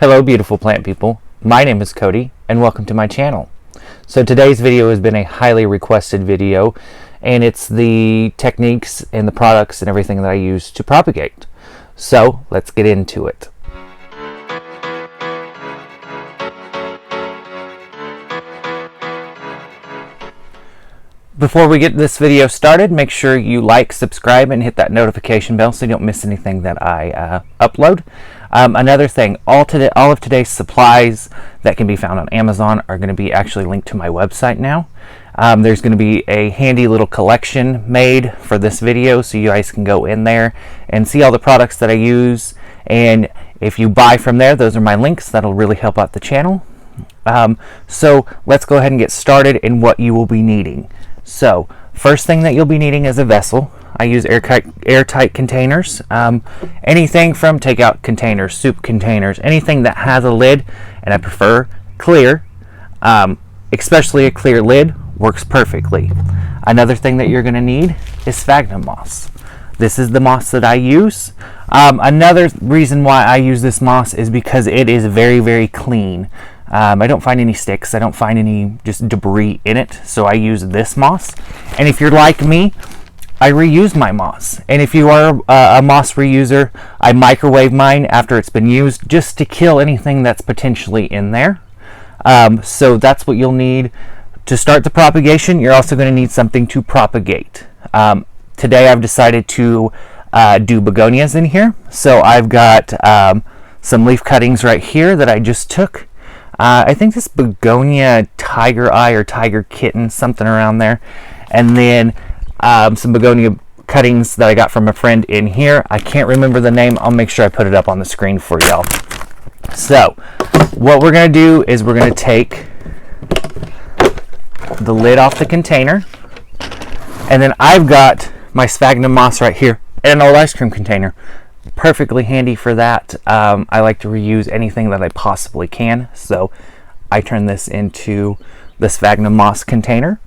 Hello beautiful plant people, my name is Cody and welcome to my channel. So today's video has been a highly requested video and it's the techniques and the products and everything that I use to propagate. So let's get into it. Before we get this video started, make sure you like, subscribe, and hit that notification bell so you don't miss anything that I upload. Another thing, all of today's supplies that can be found on Amazon are going to be actually linked to my website now. There's going to be a handy little collection made for this video so you guys can go in there and see all the products that I use. And if you buy from there, those are my links. That'll really help out the channel. So let's go ahead and get started in what you will be needing. So first thing that you'll be needing is a vessel. I use airtight containers. Anything from takeout containers, soup containers, anything that has a lid, and I prefer clear, especially a clear lid works perfectly. Another thing that you're going to need is sphagnum moss. This is the moss that I use. Another reason why I use this moss is because it is very, very clean. I don't find any sticks. I don't find any just debris in it. So I use this moss. And if you're like me, I reuse my moss. And if you are a moss reuser, I microwave mine after it's been used just to kill anything that's potentially in there. So that's what you'll need to start the propagation. You're also going to need something to propagate. Today I've decided to do begonias in here. So I've got some leaf cuttings right here that I just took. I think this begonia tiger eye or tiger kitten, something around there. And then some begonia cuttings that I got from a friend in here. I can't remember the name. I'll make sure I put it up on the screen for y'all. So what we're going to do is we're going to take the lid off the container. And then I've got my sphagnum moss right here in an old ice cream container. Perfectly handy for that. I like to reuse anything that I possibly can, so I turn this into the sphagnum moss container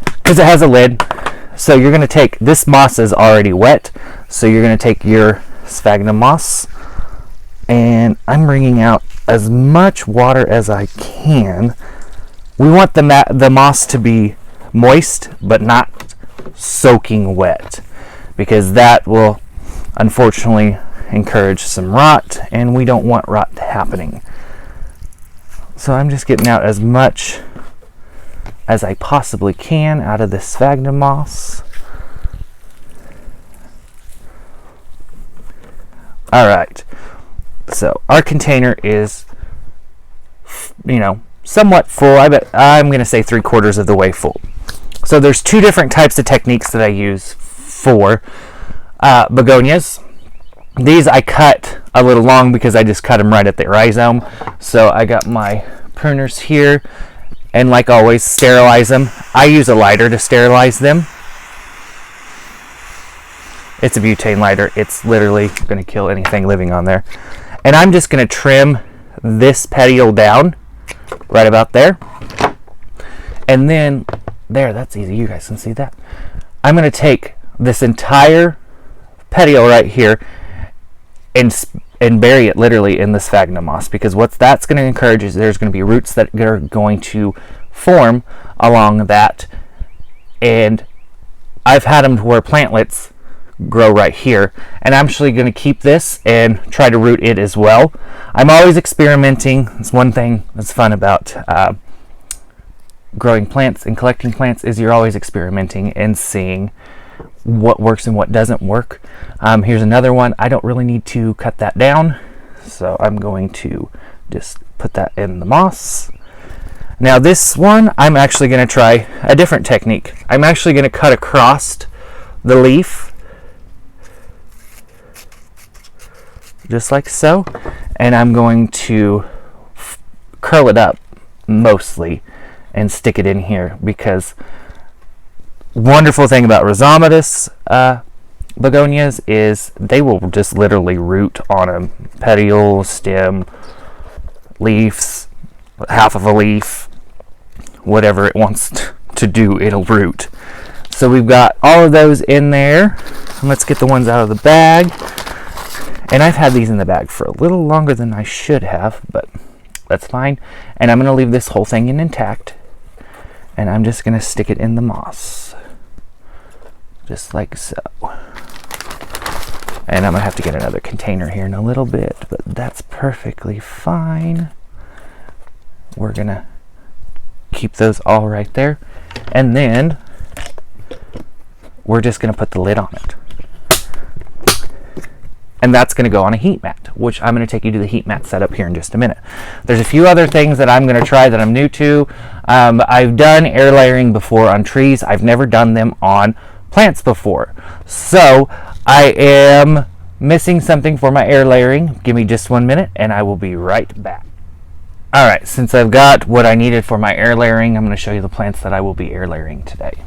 because it has a lid. So you're going to take, this moss is already wet, so you're going to take your sphagnum moss, and I'm wringing out as much water as I can. We want the moss to be moist but not soaking wet, because that will unfortunately encourage some rot, and we don't want rot happening. So I'm just getting out as much as I possibly can out of this sphagnum moss. Alright, so our container is, somewhat full. I'm going to say 3/4 of the way full. So there's two different types of techniques that I use for begonias. These I cut a little long because I just cut them right at the rhizome. So I got my pruners here, and like always, sterilize them. I use a lighter to sterilize them. It's a butane lighter. It's literally going to kill anything living on there. And I'm just going to trim this petiole down right about there. And then there, that's easy. You guys can see that. I'm going to take this entire petiole right here and bury it literally in the sphagnum moss, because what that's going to encourage is there's going to be roots that are going to form along that, and I've had them to where plantlets grow right here, and I'm actually going to keep this and try to root it as well. I'm always experimenting. It's one thing that's fun about growing plants and collecting plants, is you're always experimenting and seeing what works and what doesn't work. Here's another one. I don't really need to cut that down, so I'm going to just put that in the moss. Now this one, I'm actually going to try a different technique. I'm actually going to cut across the leaf just like so, and I'm going to curl it up mostly and stick it in here, because wonderful thing about rhizomatous begonias is they will just literally root on a petiole, stem, leaves, half of a leaf, whatever it wants to do, it'll root. So we've got all of those in there. Let's get the ones out of the bag. And I've had these in the bag for a little longer than I should have, but that's fine. And I'm going to leave this whole thing intact. And I'm just going to stick it in the moss. Just like so. And I'm going to have to get another container here in a little bit, but that's perfectly fine. We're going to keep those all right there. And then we're just going to put the lid on it. And that's going to go on a heat mat, which I'm going to take you to the heat mat setup here in just a minute. There's a few other things that I'm going to try that I'm new to. I've done air layering before on trees. I've never done them on plants before. So I am missing something for my air layering. Give me just 1 minute and I will be right back. Alright, since I've got what I needed for my air layering, I'm going to show you the plants that I will be air layering today.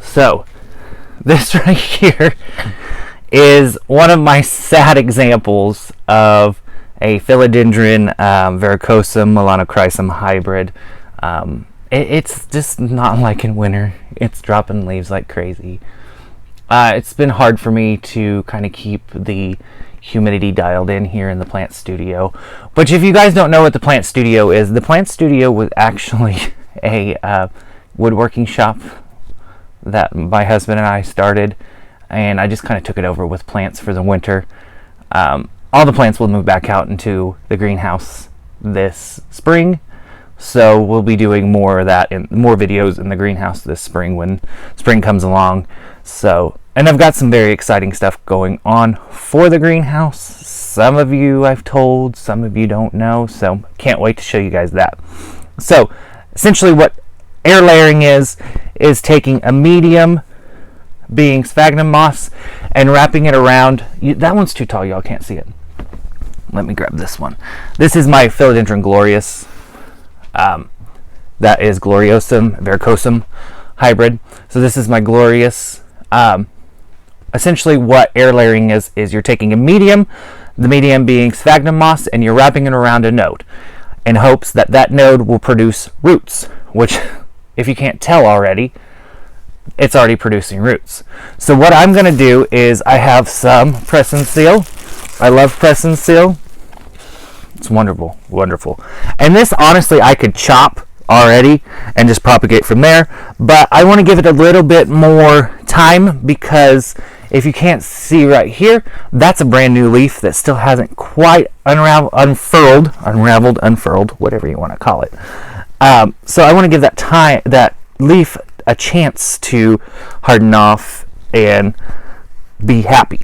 So, this right here is one of my sad examples of a philodendron verrucosum melanochrysum hybrid. It's just not like in winter. It's dropping leaves like crazy. It's been hard for me to kind of keep the humidity dialed in here in the plant studio. But if you guys don't know what the plant studio is, the plant studio was actually a woodworking shop that my husband and I started, and I just kind of took it over with plants for the winter. All the plants will move back out into the greenhouse this spring, so we'll be doing more of that in more videos in the greenhouse this spring when spring comes along. So, and I've got some very exciting stuff going on for the greenhouse. Some of you I've told, some of you don't know, so can't wait to show you guys that. So essentially what air layering is taking a medium, being sphagnum moss, and wrapping it around. That one's too tall, y'all can't see it. Let me grab this one. This is my philodendron glorious. That is gloriosum verrucosum hybrid. So this is my glorious. Essentially what air layering is you're taking a medium, the medium being sphagnum moss, and you're wrapping it around a node in hopes that that node will produce roots, which if you can't tell already, it's already producing roots. So what I'm going to do is I have some press and seal. I love press and seal. It's wonderful, wonderful. And this, honestly, I could chop already and just propagate from there, but I want to give it a little bit more time because if you can't see right here, that's a brand new leaf that still hasn't quite unfurled, whatever you want to call it. So I want to give that leaf a chance to harden off and be happy.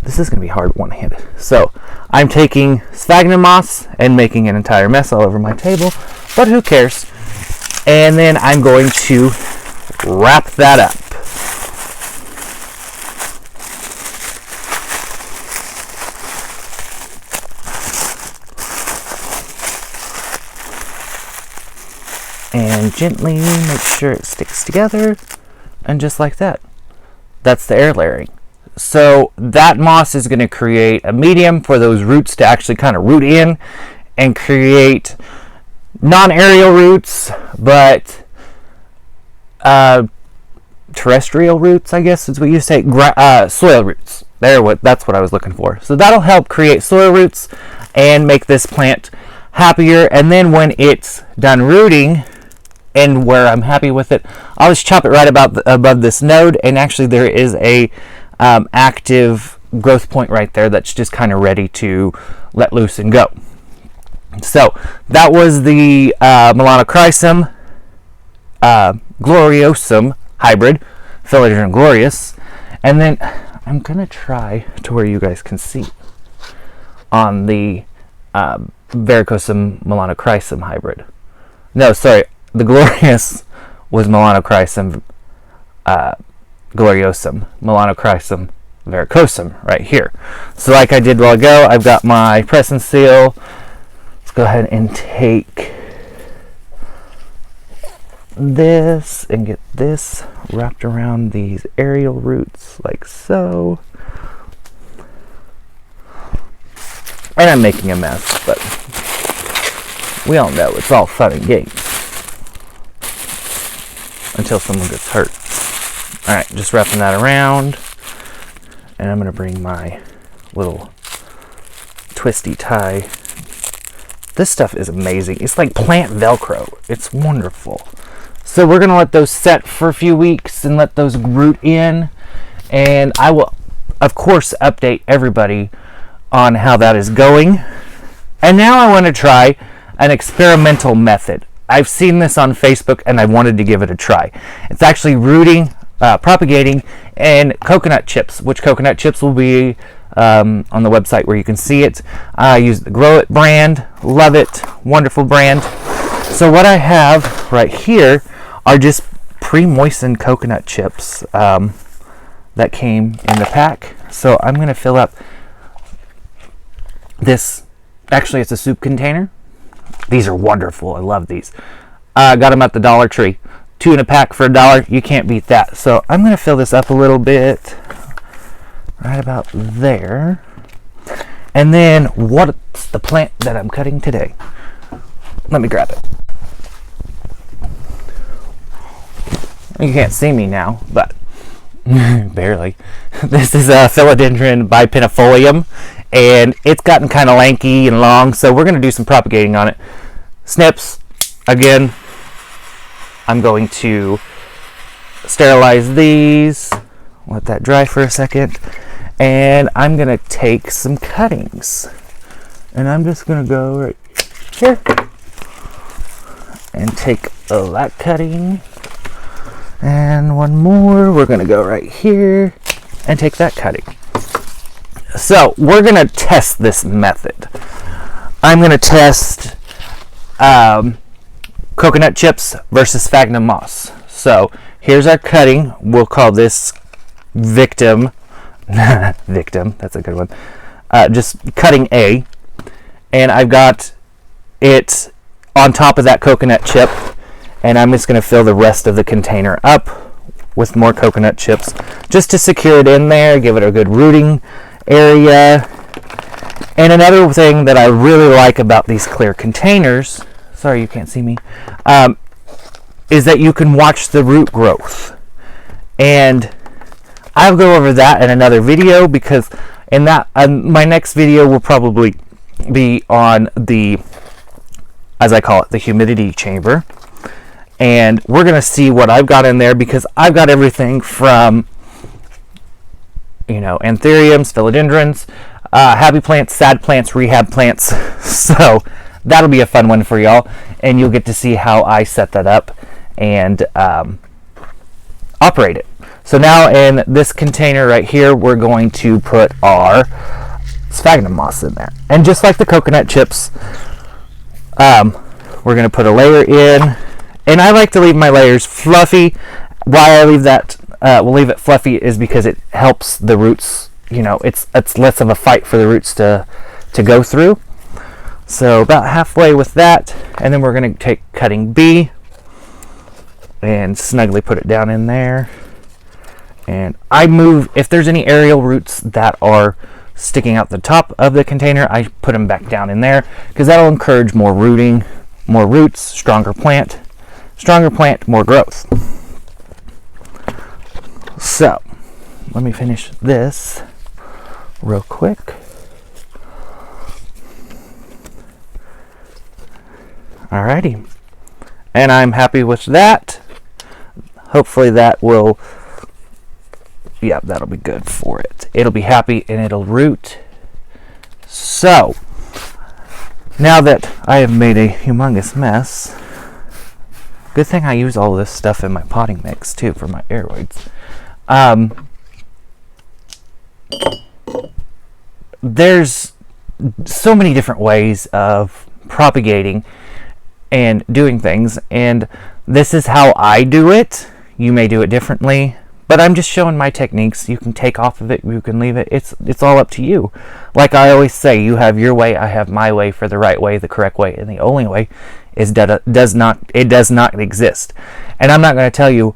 This is going to be hard one-handed. So I'm taking sphagnum moss and making an entire mess all over my table, but who cares? And then I'm going to wrap that up. And gently make sure it sticks together, and just like that. That's the air layering. So that moss is going to create a medium for those roots to actually kind of root in and create non-aerial roots, but terrestrial roots, I guess is what you say, soil roots. That's what I was looking for. So that'll help create soil roots and make this plant happier. And then when it's done rooting, and where I'm happy with it, I'll just chop it right above this node, and actually there is a active growth point right there that's just kind of ready to let loose and go. So that was the melanochrysum gloriosum hybrid, philodendron glorious. And then I'm gonna try to where you guys can see on the verrucosum melanochrysum hybrid. No, sorry, the glorious was melanochrysum gloriosum, melanochrysum verrucosum right here. So like I did a while ago, I've got my press and seal. Let's go ahead and take this and get this wrapped around these aerial roots like so. And I'm making a mess, but we all know it's all fun and games until someone gets hurt. Alright, just wrapping that around. And I'm going to bring my little twisty tie. This stuff is amazing. It's like plant Velcro. It's wonderful. So we're going to let those set for a few weeks and let those root in. And I will, of course, update everybody on how that is going. And now I want to try an experimental method. I've seen this on Facebook and I wanted to give it a try. It's actually rooting, propagating, and coconut chips, which coconut chips will be on the website where you can see it. I use the Grow It brand. Love it. Wonderful brand. So what I have right here are just pre-moistened coconut chips that came in the pack. So I'm going to fill up this. Actually, it's a soup container. These are wonderful. I love these. Got them at the Dollar Tree. 2 in a pack for $1. You can't beat that. So I'm going to fill this up a little bit. Right about there. And then what's the plant that I'm cutting today? Let me grab it. You can't see me now, but barely. This is a philodendron bipennifolium, and it's gotten kind of lanky and long, so we're going to do some propagating on it. Snips. Again, I'm going to sterilize these, let that dry for a second, and I'm going to take some cuttings. And I'm just going to go right here and take that cutting. And one more, we're going to go right here and take that cutting. So we're going to test this method. I'm going to test coconut chips versus sphagnum moss. So here's our cutting. We'll call this victim. Victim, that's a good one. Just cutting A. And I've got it on top of that coconut chip. And I'm just going to fill the rest of the container up with more coconut chips just to secure it in there, give it a good rooting area. And another thing that I really like about these clear containers, sorry you can't see me, is that you can watch the root growth. And I'll go over that in another video, because in that my next video will probably be on the, as I call it, the humidity chamber. And we're going to see what I've got in there, because I've got everything from, anthuriums, philodendrons, happy plants, sad plants, rehab plants. So that'll be a fun one for y'all. And you'll get to see how I set that up and operate it. So now in this container right here, we're going to put our sphagnum moss in there. And just like the coconut chips, we're going to put a layer in. And I like to leave my layers fluffy. Why I leave that, we'll leave it fluffy, is because it helps the roots, it's less of a fight for the roots to go through. So about halfway with that, and then we're going to take cutting B and snugly put it down in there. And I move, if there's any aerial roots that are sticking out the top of the container, I put them back down in there, because that'll encourage more rooting, more roots, stronger plant, more growth. So let me finish this real quick. Alrighty, and I'm happy with that. Hopefully that will, that'll be good for it. It'll be happy and it'll root. So now that I have made a humongous mess, good thing I use all this stuff in my potting mix too for my aeroids. There's so many different ways of propagating and doing things, and this is how I do it. You may do it differently, but I'm just showing my techniques. You can take off of it, you can leave it. It's all up to you. Like I always say, you have your way, I have my way, for the right way, the correct way, and the only way is does not exist. And I'm not going to tell you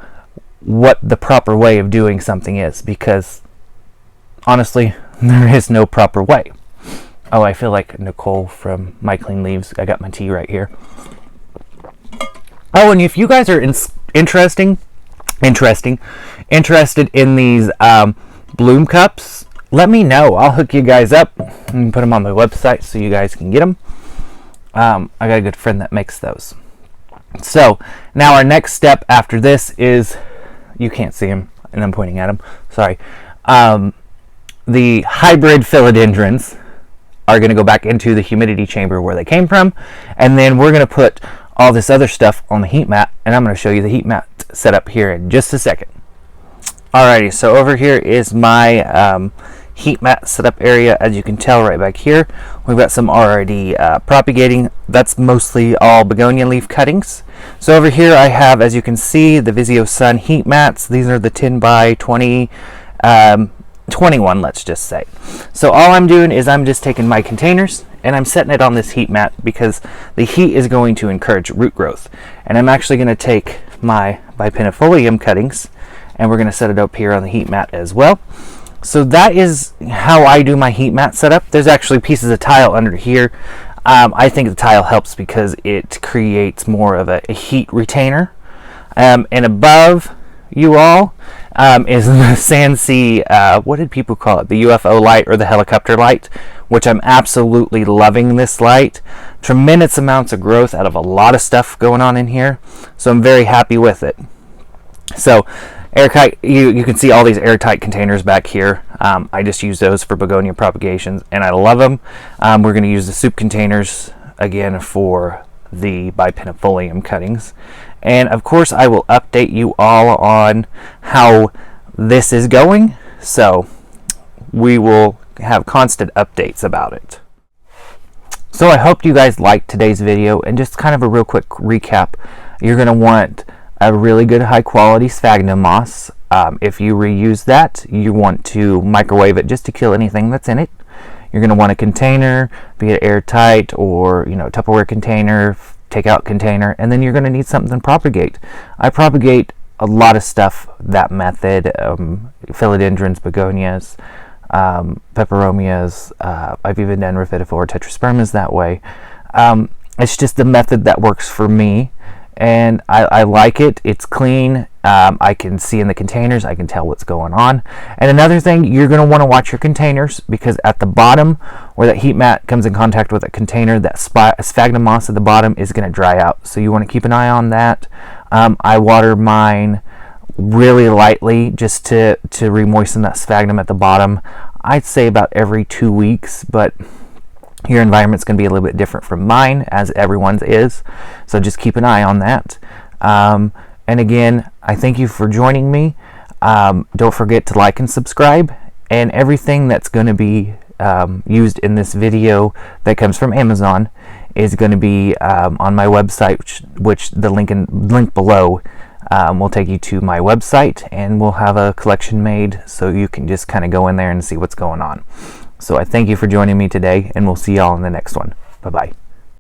what the proper way of doing something is, because honestly, there is no proper way. Oh, I feel like Nicole from My Clean Leaves. I got my tea right here. Oh, and if you guys are interested in these bloom cups, let me know. I'll hook you guys up and put them on my website so you guys can get them. I got a good friend that makes those. So now our next step after this is, you can't see him and I'm pointing at him, sorry. The hybrid philodendrons are going to go back into the humidity chamber where they came from, and then we're going to put all this other stuff on the heat mat, and I'm going to show you the heat mat setup here in just a second. Alrighty, so over here is my heat mat setup area. As you can tell right back here, we've got some already propagating. That's mostly all begonia leaf cuttings. So over here I have, as you can see, the Vizio Sun heat mats. These are the 10 by 20 21, let's just say. So all I'm doing is I'm just taking my containers and I'm setting it on this heat mat because the heat is going to encourage root growth. And I'm actually going to take my bipennifolium cuttings and we're going to set it up here on the heat mat as well. So that is how I do my heat mat setup. There's actually pieces of tile under here. I think the tile helps because it creates more of a heat retainer. And above you all is the Sansi, what did people call it? The UFO light or the helicopter light, which I'm absolutely loving this light. Tremendous amounts of growth out of a lot of stuff going on in here. So I'm very happy with it. So airtight, you can see all these airtight containers back here. I just use those for begonia propagations and I love them. We're going to use the soup containers again for the bipennifolium cuttings. And of course I will update you all on how this is going, so we will have constant updates about it. So I hope you guys liked today's video, and just kind of a real quick recap. You're going to want a really good high quality sphagnum moss. If you reuse that, you want to microwave it just to kill anything that's in it. You're going to want a container, be it airtight or Tupperware container, takeout container, and then you're going to need something to propagate. I propagate a lot of stuff that method, philodendrons, begonias, peperomias. I've even done rhaphidophora tetraspermas that way. It's just the method that works for me, and I like it. It's clean. I can see in the containers, I can tell what's going on. And another thing, you're going to want to watch your containers, because at the bottom where that heat mat comes in contact with a container, that sphagnum moss at the bottom is going to dry out. So you want to keep an eye on that. I water mine really lightly just to re-moisten that sphagnum at the bottom. I'd say about every 2 weeks, but your environment's going to be a little bit different from mine, as everyone's is. So just keep an eye on that. And again, I thank you for joining me. Don't forget to like and subscribe. And everything that's going to be used in this video that comes from Amazon is going to be on my website, which the link below will take you to my website, and we'll have a collection made so you can just kind of go in there and see what's going on. So I thank you for joining me today, and we'll see y'all in the next one. Bye-bye.